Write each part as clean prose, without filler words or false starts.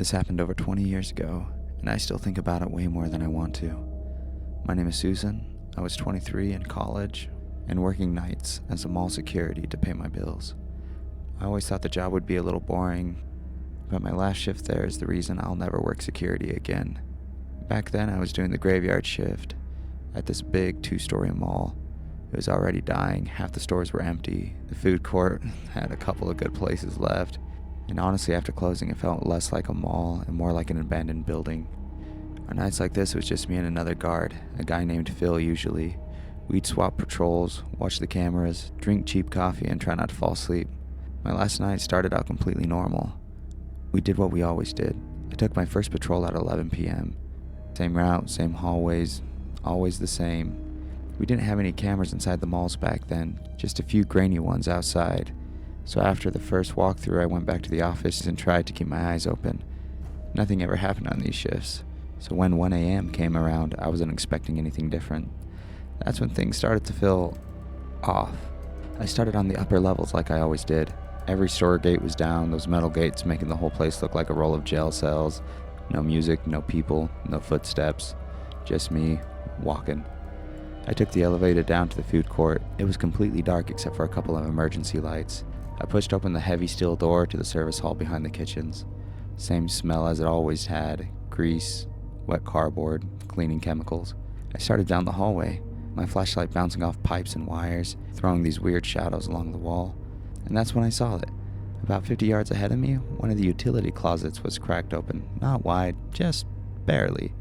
This happened over 20 years ago, and I still think about it way more than I want to. My name is Susan. I was 23 in college and working nights as a mall security to pay my bills. I always thought the job would be a little boring, but my last shift there is the reason I'll never work security again. Back then, I was doing the graveyard shift at this big 2-story mall. It was already dying. Half the stores were empty. The food court had a couple of good places left. And honestly, after closing, it felt less like a mall and more like an abandoned building. On nights like this, it was just me and another guard, a guy named Phil usually. We'd swap patrols, watch the cameras, drink cheap coffee, and try not to fall asleep. My last night started out completely normal. We did what we always did. I took my first patrol at 11 p.m. Same route, same hallways, always the same. We didn't have any cameras inside the malls back then, just a few grainy ones outside. So after the first walkthrough, I went back to the office and tried to keep my eyes open. Nothing ever happened on these shifts, so when 1 a.m. came around, I wasn't expecting anything different. That's when things started to feel off. I started on the upper levels like I always did. Every store gate was down, those metal gates making the whole place look like a roll of jail cells. No music, no people, no footsteps, just me walking. I took the elevator down to the food court. It was completely dark except for a couple of emergency lights. I pushed open the heavy steel door to the service hall behind the kitchens. Same smell as it always had, grease, wet cardboard, cleaning chemicals. I started down the hallway, my flashlight bouncing off pipes and wires, throwing these weird shadows along the wall. And that's when I saw it. About 50 yards ahead of me, one of the utility closets was cracked open. Not wide, just barely.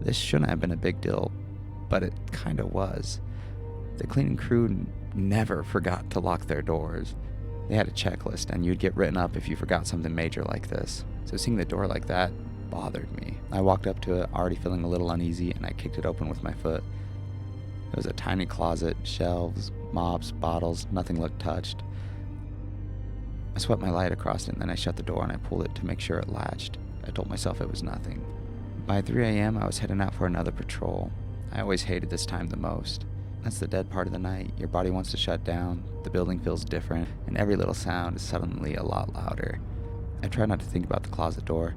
This shouldn't have been a big deal, but it kinda was. The cleaning crew never forgot to lock their doors. They had a checklist, and you'd get written up if you forgot something major like this. So seeing the door like that bothered me. I walked up to it, already feeling a little uneasy, and I kicked it open with my foot. It was a tiny closet, shelves, mops, bottles, nothing looked touched. I swept my light across it, and then I shut the door and I pulled it to make sure it latched. I told myself it was nothing. By 3 a.m., I was heading out for another patrol. I always hated this time the most. That's the dead part of the night. Your body wants to shut down, the building feels different, and every little sound is suddenly a lot louder. I tried not to think about the closet door,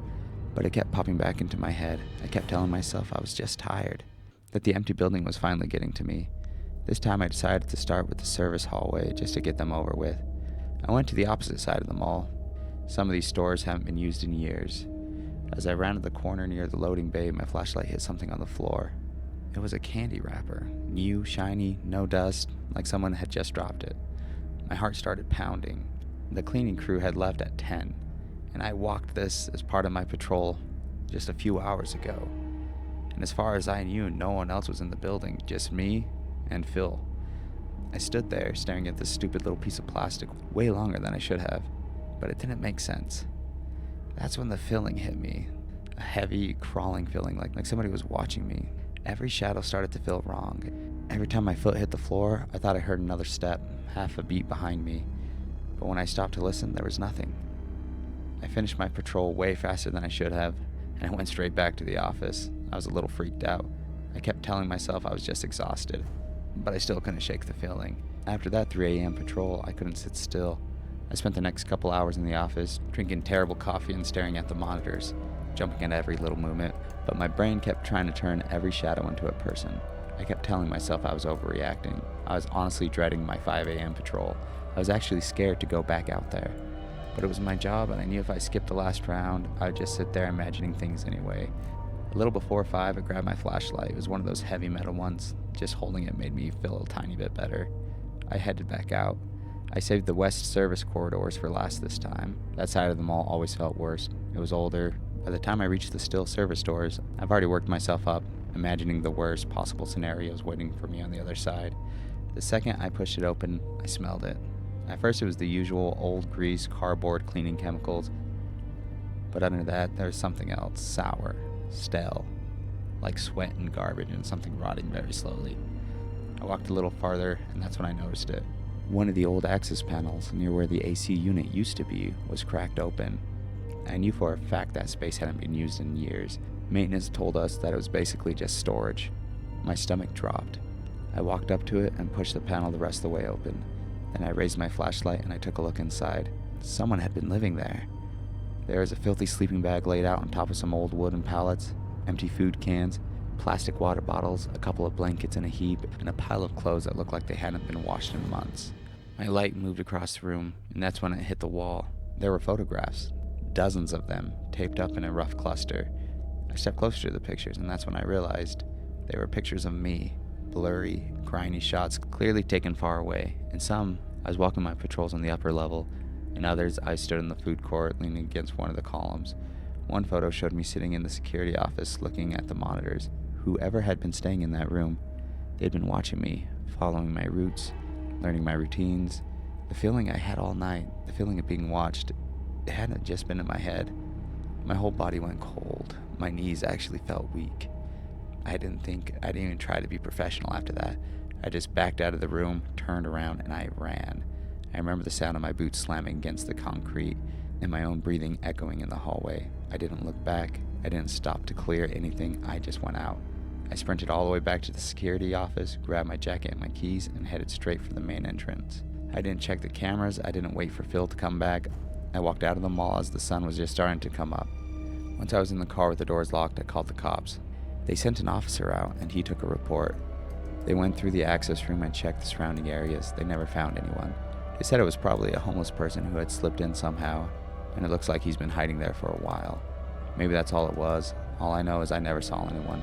but it kept popping back into my head. I kept telling myself I was just tired, that the empty building was finally getting to me. This time I decided to start with the service hallway just to get them over with. I went to the opposite side of the mall. Some of these stores haven't been used in years. As I rounded the corner near the loading bay, my flashlight hit something on the floor. It was a candy wrapper, new, shiny, no dust, like someone had just dropped it. My heart started pounding. The cleaning crew had left at 10, and I walked this as part of my patrol just a few hours ago. And as far as I knew, no one else was in the building, just me and Phil. I stood there staring at this stupid little piece of plastic way longer than I should have, but it didn't make sense. That's when the feeling hit me, a heavy, crawling feeling like somebody was watching me. Every shadow started to feel wrong. Every time my foot hit the floor, I thought I heard another step, half a beat behind me. But when I stopped to listen, there was nothing. I finished my patrol way faster than I should have, and I went straight back to the office. I was a little freaked out. I kept telling myself I was just exhausted, but I still couldn't shake the feeling. After that 3 a.m. patrol, I couldn't sit still. I spent the next couple hours in the office, drinking terrible coffee and staring at the monitors, jumping at every little movement, but my brain kept trying to turn every shadow into a person. I kept telling myself I was overreacting. I was honestly dreading my 5 a.m. patrol. I was actually scared to go back out there. But it was my job, and I knew if I skipped the last round, I'd just sit there imagining things anyway. A little before 5, I grabbed my flashlight. It was one of those heavy metal ones. Just holding it made me feel a tiny bit better. I headed back out. I saved the west service corridors for last this time. That side of the mall always felt worse. It was older. By the time I reached the still service doors, I've already worked myself up, imagining the worst possible scenarios waiting for me on the other side. The second I pushed it open, I smelled it. At first it was the usual old grease, cardboard cleaning chemicals, but under that there was something else, sour, stale, like sweat and garbage and something rotting very slowly. I walked a little farther, and that's when I noticed it. One of the old access panels near where the AC unit used to be was cracked open. I knew for a fact that space hadn't been used in years. Maintenance told us that it was basically just storage. My stomach dropped. I walked up to it and pushed the panel the rest of the way open. Then I raised my flashlight and I took a look inside. Someone had been living there. There is a filthy sleeping bag laid out on top of some old wooden pallets, empty food cans, plastic water bottles, a couple of blankets in a heap, and a pile of clothes that look like they hadn't been washed in months. My light moved across the room, and that's when it hit the wall. There were photographs, dozens of them, taped up in a rough cluster. I stepped closer to the pictures, and that's when I realized they were pictures of me, blurry, grainy shots clearly taken far away. In some, I was walking my patrols on the upper level. In others, I stood in the food court leaning against one of the columns. One photo showed me sitting in the security office looking at the monitors. Whoever had been staying in that room, they'd been watching me, following my routes, learning my routines. The feeling I had all night, the feeling of being watched, it hadn't just been in my head. My whole body went cold. My knees actually felt weak. I didn't even try to be professional after that. I just backed out of the room, turned around, and I ran. I remember the sound of my boots slamming against the concrete and my own breathing echoing in the hallway. I didn't look back. I didn't stop to clear anything. I just went out. I sprinted all the way back to the security office, grabbed my jacket and my keys, and headed straight for the main entrance. I didn't check the cameras. I didn't wait for Phil to come back. I walked out of the mall as the sun was just starting to come up. Once I was in the car with the doors locked, I called the cops. They sent an officer out, and he took a report. They went through the access room and checked the surrounding areas. They never found anyone. They said it was probably a homeless person who had slipped in somehow, and it looks like he's been hiding there for a while. Maybe that's all it was. All I know is I never saw anyone.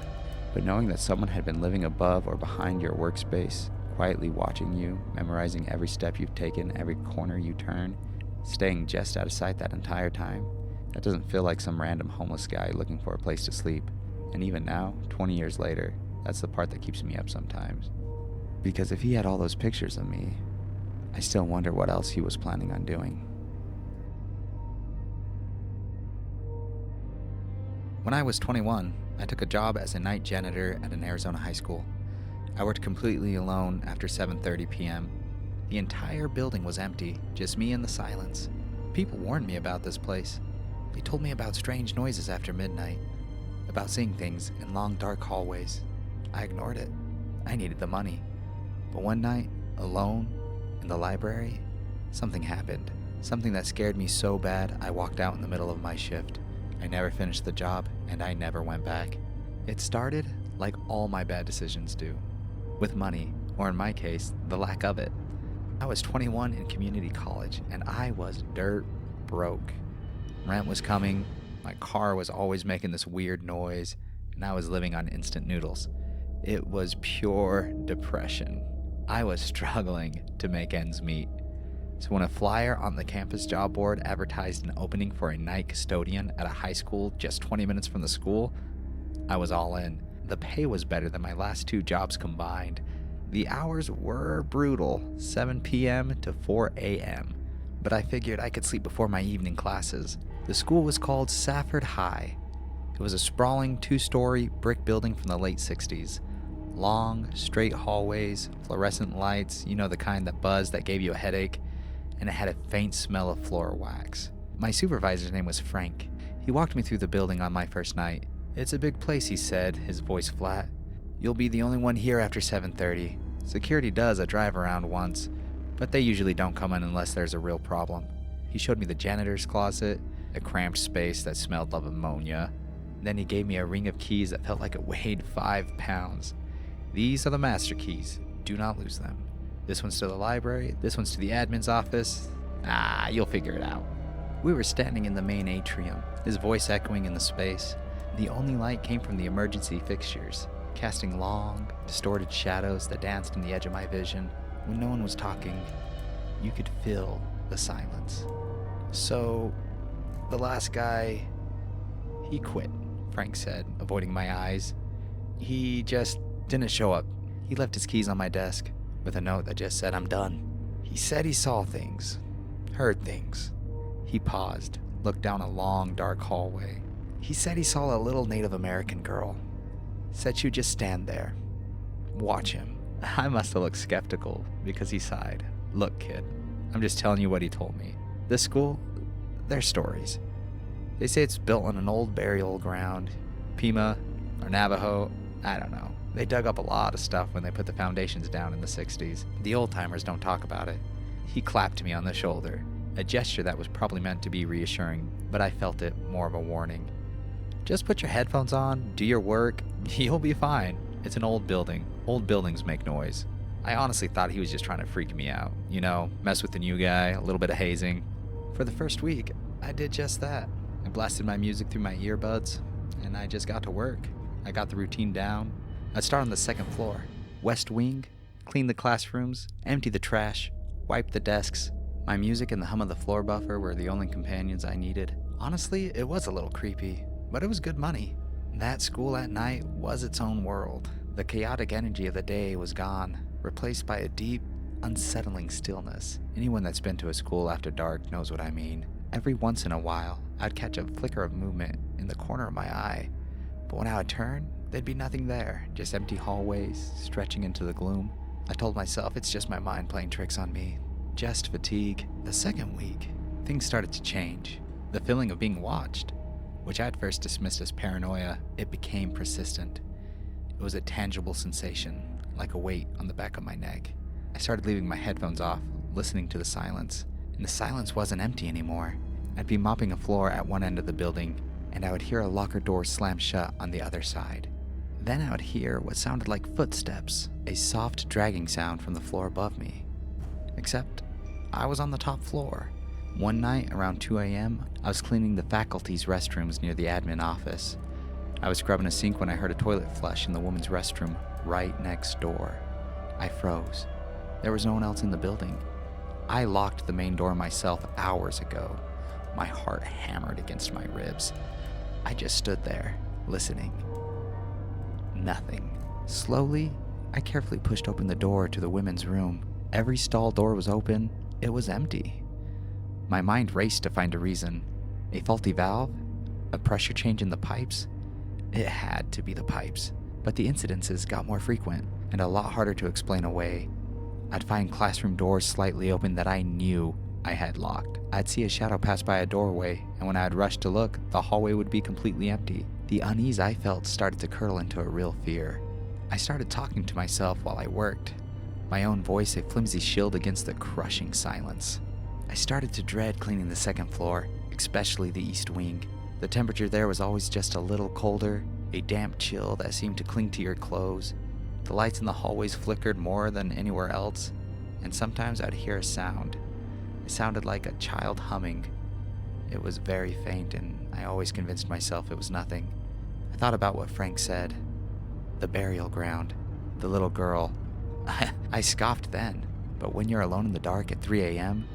But knowing that someone had been living above or behind your workspace, quietly watching you, memorizing every step you've taken, every corner you turn, staying just out of sight that entire time, that doesn't feel like some random homeless guy looking for a place to sleep. And even now, 20 years later, that's the part that keeps me up sometimes. Because if he had all those pictures of me, I still wonder what else he was planning on doing. When I was 21, I took a job as a night janitor at an Arizona high school. I worked completely alone after 7:30 p.m. The entire building was empty, just me and the silence. People warned me about this place. They told me about strange noises after midnight, about seeing things in long dark hallways. I ignored it. I needed the money. But one night, alone, in the library, something happened. Something that scared me so bad I walked out in the middle of my shift. I never finished the job, and I never went back. It started like all my bad decisions do, with money, or in my case, the lack of it. I was 21 in community college, and I was dirt broke. Rent was coming, my car was always making this weird noise, and I was living on instant noodles. It was pure depression. I was struggling to make ends meet. So when a flyer on the campus job board advertised an opening for a night custodian at a high school just 20 minutes from the school, I was all in. The pay was better than my last 2 jobs combined. The hours were brutal, 7 p.m. to 4 a.m., but I figured I could sleep before my evening classes. The school was called Safford High. It was a sprawling 2-story brick building from the late 60s. Long, straight hallways, fluorescent lights, you know, the kind that buzzed that gave you a headache, and it had a faint smell of floor wax. My supervisor's name was Frank. He walked me through the building on my first night. "It's a big place," he said, his voice flat. "You'll be the only one here after 7:30. Security does a drive around once, but they usually don't come in unless there's a real problem." He showed me the janitor's closet, a cramped space that smelled of ammonia. Then he gave me a ring of keys that felt like it weighed 5 pounds. "These are the master keys. Do not lose them. This one's to the library, this one's to the admin's office. You'll figure it out." We were standing in the main atrium, his voice echoing in the space. The only light came from the emergency fixtures, casting long, distorted shadows that danced on the edge of my vision. When no one was talking, you could feel the silence. "So, the last guy, he quit," Frank said, avoiding my eyes. "He just didn't show up. He left his keys on my desk with a note that just said, 'I'm done.' He said he saw things, heard things." He paused, looked down a long, dark hallway. "He said he saw a little Native American girl. Said she'd just stand there. Watch him." I must have looked skeptical because he sighed. "Look, kid, I'm just telling you what he told me. This school, they're stories. They say it's built on an old burial ground. Pima or Navajo, I don't know. They dug up a lot of stuff when they put the foundations down in the 60s. The old-timers don't talk about it." He clapped me on the shoulder. a gesture that was probably meant to be reassuring, but I felt it more of a warning. Just put your headphones on, do your work, you'll be fine. It's an old building. Old buildings make noise. I honestly thought he was just trying to freak me out. Mess with the new guy, a little bit of hazing. For the first week, I did just that. I blasted my music through my earbuds, and I just got to work. I got the routine down. I'd start on the second floor, West Wing, clean the classrooms, empty the trash, wipe the desks. My music and the hum of the floor buffer were the only companions I needed. Honestly, it was a little creepy, but it was good money. That school at night was its own world. The chaotic energy of the day was gone, replaced by a deep, unsettling stillness. Anyone that's been to a school after dark knows what I mean. Every once in a while, I'd catch a flicker of movement in the corner of my eye, but when I would turn, there'd be nothing there, just empty hallways stretching into the gloom. I told myself it's just my mind playing tricks on me, just fatigue. The second week, things started to change. The feeling of being watched, which I at first dismissed as paranoia, it became persistent. It was a tangible sensation, like a weight on the back of my neck. I started leaving my headphones off, listening to the silence, and the silence wasn't empty anymore. I'd be mopping a floor at one end of the building, and I would hear a locker door slam shut on the other side. Then I would hear what sounded like footsteps, a soft dragging sound from the floor above me. Except, I was on the top floor. One night, around 2 a.m., I was cleaning the faculty's restrooms near the admin office. I was scrubbing a sink when I heard a toilet flush in the woman's restroom right next door. I froze. There was no one else in the building. I locked the main door myself hours ago. My heart hammered against my ribs. I just stood there, listening. Nothing. Slowly, I carefully pushed open the door to the women's room. Every stall door was open. It was empty. My mind raced to find a reason. A faulty valve? A pressure change in the pipes? It had to be the pipes. But the incidences got more frequent and a lot harder to explain away. I'd find classroom doors slightly open that I knew I had locked. I'd see a shadow pass by a doorway, and when I'd rush to look, the hallway would be completely empty. The unease I felt started to curdle into a real fear. I started talking to myself while I worked, my own voice a flimsy shield against the crushing silence. I started to dread cleaning the second floor, especially the east wing. The temperature there was always just a little colder, a damp chill that seemed to cling to your clothes. The lights in the hallways flickered more than anywhere else, and sometimes I'd hear a sound. It sounded like a child humming. It was very faint, and I always convinced myself it was nothing. I thought about what Frank said. The burial ground. The little girl. I scoffed then, but when you're alone in the dark at 3 a.m.,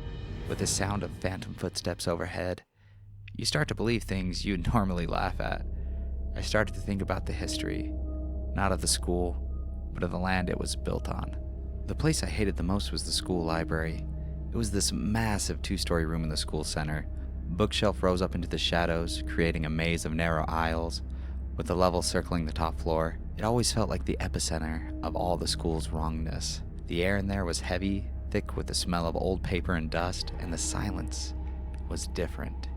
with the sound of phantom footsteps overhead, you start to believe things you'd normally laugh at. I started to think about the history, not of the school, but of the land it was built on. The place I hated the most was the school library. It was this massive 2-story room in the school center. Bookshelf rose up into the shadows, creating a maze of narrow aisles, with the level circling the top floor. It always felt like the epicenter of all the school's wrongness. The air in there was heavy, thick with the smell of old paper and dust, and the silence was different.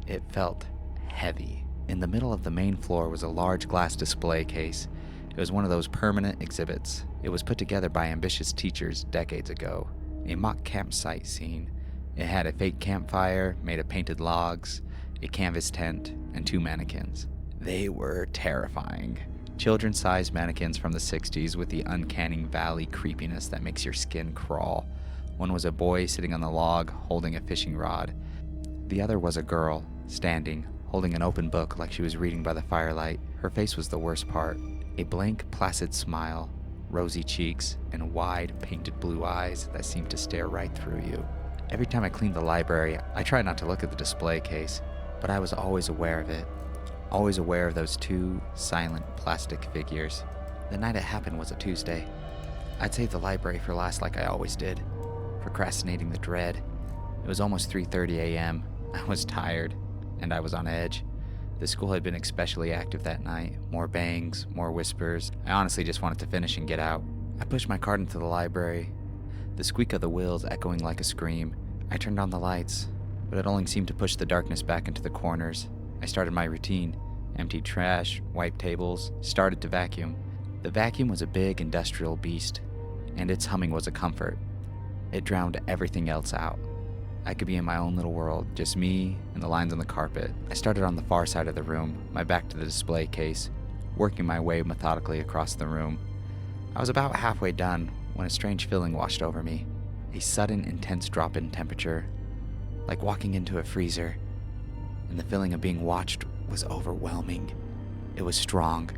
It felt heavy. In the middle of the main floor was a large glass display case. It was one of those permanent exhibits. It was put together by ambitious teachers decades ago. A mock campsite scene. It had a fake campfire made of painted logs, a canvas tent, and 2 mannequins. They were terrifying. Children-sized mannequins from the 60s with the uncanny valley creepiness that makes your skin crawl. One was a boy sitting on the log holding a fishing rod. The other was a girl, standing, holding an open book like she was reading by the firelight. Her face was the worst part. A blank, placid smile, rosy cheeks, and wide, painted blue eyes that seemed to stare right through you. Every time I cleaned the library, I tried not to look at the display case, but I was always aware of it. Always aware of those 2 silent plastic figures. The night it happened was a Tuesday. I'd save the library for last like I always did, procrastinating the dread. It was almost 3:30 a.m. I was tired, and I was on edge. The school had been especially active that night. More bangs, more whispers. I honestly just wanted to finish and get out. I pushed my cart into the library, the squeak of the wheels echoing like a scream. I turned on the lights, but it only seemed to push the darkness back into the corners. I started my routine, emptied trash, wiped tables, started to vacuum. The vacuum was a big industrial beast, and its humming was a comfort. It drowned everything else out. I could be in my own little world, just me and the lines on the carpet. I started on the far side of the room, my back to the display case, working my way methodically across the room. I was about halfway done when a strange feeling washed over me. A sudden, intense drop in temperature, like walking into a freezer, and the feeling of being watched was overwhelming. It was strong.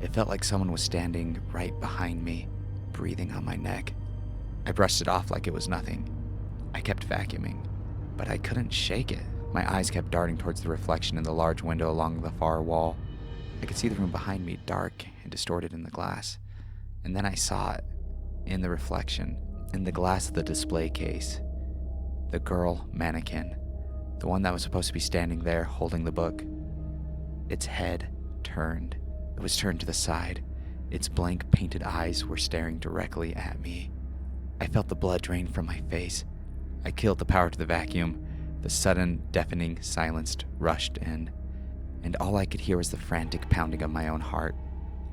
It felt like someone was standing right behind me, breathing on my neck. I brushed it off like it was nothing. I kept vacuuming, but I couldn't shake it. My eyes kept darting towards the reflection in the large window along the far wall. I could see the room behind me, dark and distorted in the glass. And then I saw it, in the reflection, in the glass of the display case. The girl mannequin, the one that was supposed to be standing there holding the book. Its head turned. It was turned to the side. Its blank painted eyes were staring directly at me. I felt the blood drain from my face. I killed the power to the vacuum. The sudden, deafening silence rushed in, and all I could hear was the frantic pounding of my own heart.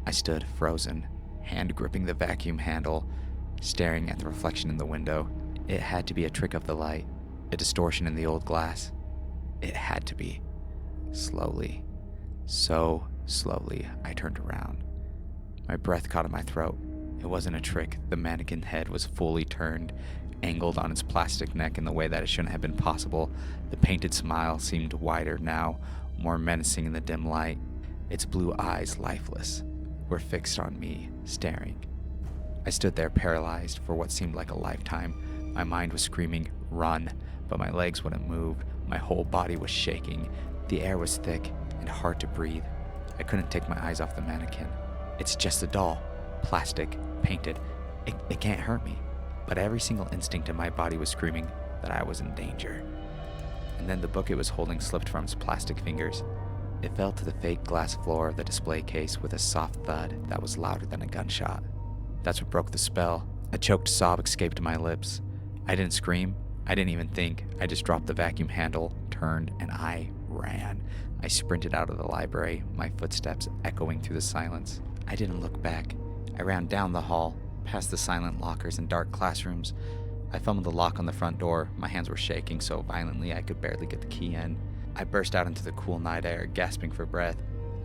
I stood frozen, hand gripping the vacuum handle, staring at the reflection in the window. It had to be a trick of the light, a distortion in the old glass. It had to be. Slowly, so slowly, I turned around. My breath caught in my throat. It wasn't a trick. The mannequin head was fully turned, angled on its plastic neck in the way that it shouldn't have been possible. The painted smile seemed wider now, more menacing in the dim light. Its blue eyes, lifeless, were fixed on me, staring. I stood there paralyzed for what seemed like a lifetime. My mind was screaming, "Run," but my legs wouldn't move. My whole body was shaking. The air was thick and hard to breathe. I couldn't take my eyes off the mannequin. It's just a doll, plastic, painted. It can't hurt me. But every single instinct in my body was screaming that I was in danger. And then the book it was holding slipped from its plastic fingers. It fell to the fake glass floor of the display case with a soft thud that was louder than a gunshot. That's what broke the spell. A choked sob escaped my lips. I didn't scream. I didn't even think. I just dropped the vacuum handle, turned, and I ran. I sprinted out of the library, my footsteps echoing through the silence. I didn't look back. I ran down the hall, past the silent lockers and dark classrooms. I fumbled the lock on the front door. My hands were shaking so violently I could barely get the key in. I burst out into the cool night air, gasping for breath.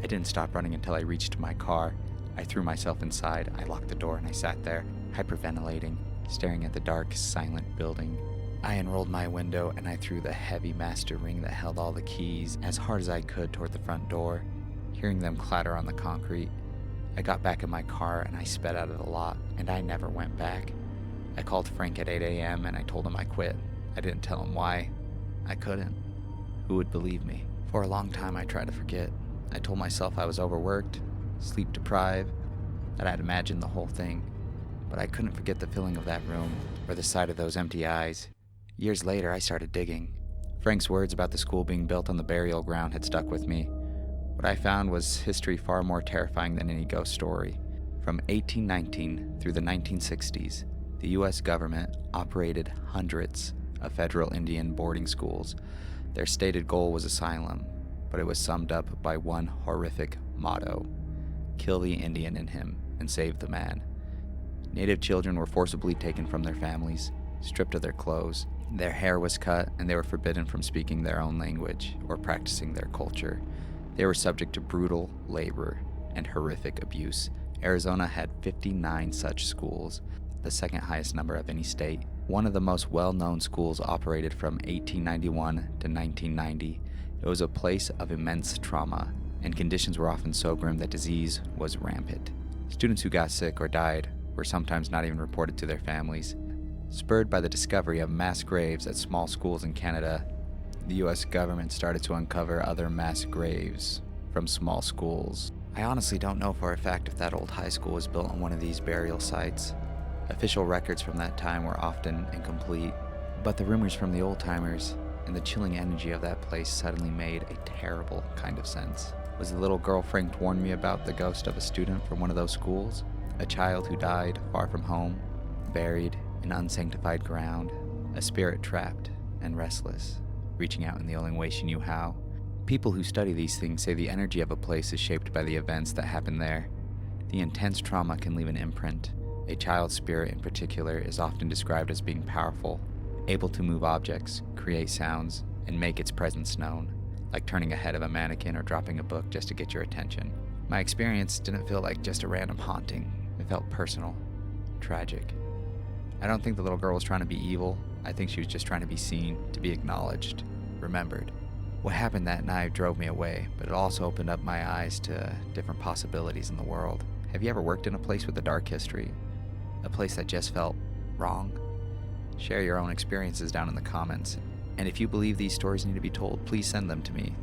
I didn't stop running until I reached my car. I threw myself inside. I locked the door and I sat there, hyperventilating, staring at the dark, silent building. I unrolled my window and I threw the heavy master ring that held all the keys as hard as I could toward the front door, hearing them clatter on the concrete. I got back in my car and I sped out of the lot, and I never went back. I called Frank at 8 a.m. and I told him I quit. I didn't tell him why. I couldn't. Who would believe me? For a long time I tried to forget. I told myself I was overworked, sleep deprived, that I'd imagined the whole thing. But I couldn't forget the feeling of that room, or the sight of those empty eyes. Years later I started digging. Frank's words about the school being built on the burial ground had stuck with me. What I found was history far more terrifying than any ghost story. From 1819 through the 1960s, the U.S. government operated hundreds of federal Indian boarding schools. Their stated goal was asylum, but it was summed up by one horrific motto: kill the Indian in him and save the man. Native children were forcibly taken from their families, stripped of their clothes. Their hair was cut, and they were forbidden from speaking their own language or practicing their culture. They were subject to brutal labor and horrific abuse. Arizona had 59 such schools, the second highest number of any state. One of the most well-known schools operated from 1891 to 1990. It was a place of immense trauma, and conditions were often so grim that disease was rampant. Students who got sick or died were sometimes not even reported to their families. Spurred by the discovery of mass graves at small schools in Canada, the U.S. government started to uncover other mass graves from small schools. I honestly don't know for a fact if that old high school was built on one of these burial sites. Official records from that time were often incomplete, but the rumors from the old-timers and the chilling energy of that place suddenly made a terrible kind of sense. Was the little girl Frank warned me about the ghost of a student from one of those schools? A child who died far from home, buried in unsanctified ground, a spirit trapped and restless, reaching out in the only way she knew how. People who study these things say the energy of a place is shaped by the events that happen there. The intense trauma can leave an imprint. A child's spirit in particular is often described as being powerful able to move objects, create sounds, and make its presence known, like turning a head of a mannequin or dropping a book just to get your attention. My experience didn't feel like just a random haunting. It felt personal, tragic. I don't think the little girl was trying to be evil. I think she was just trying to be seen, to be acknowledged, remembered. What happened that night drove me away, but it also opened up my eyes to different possibilities in the world. Have you ever worked in a place with a dark history? A place that just felt wrong? Share your own experiences down in the comments. And if you believe these stories need to be told, please send them to me.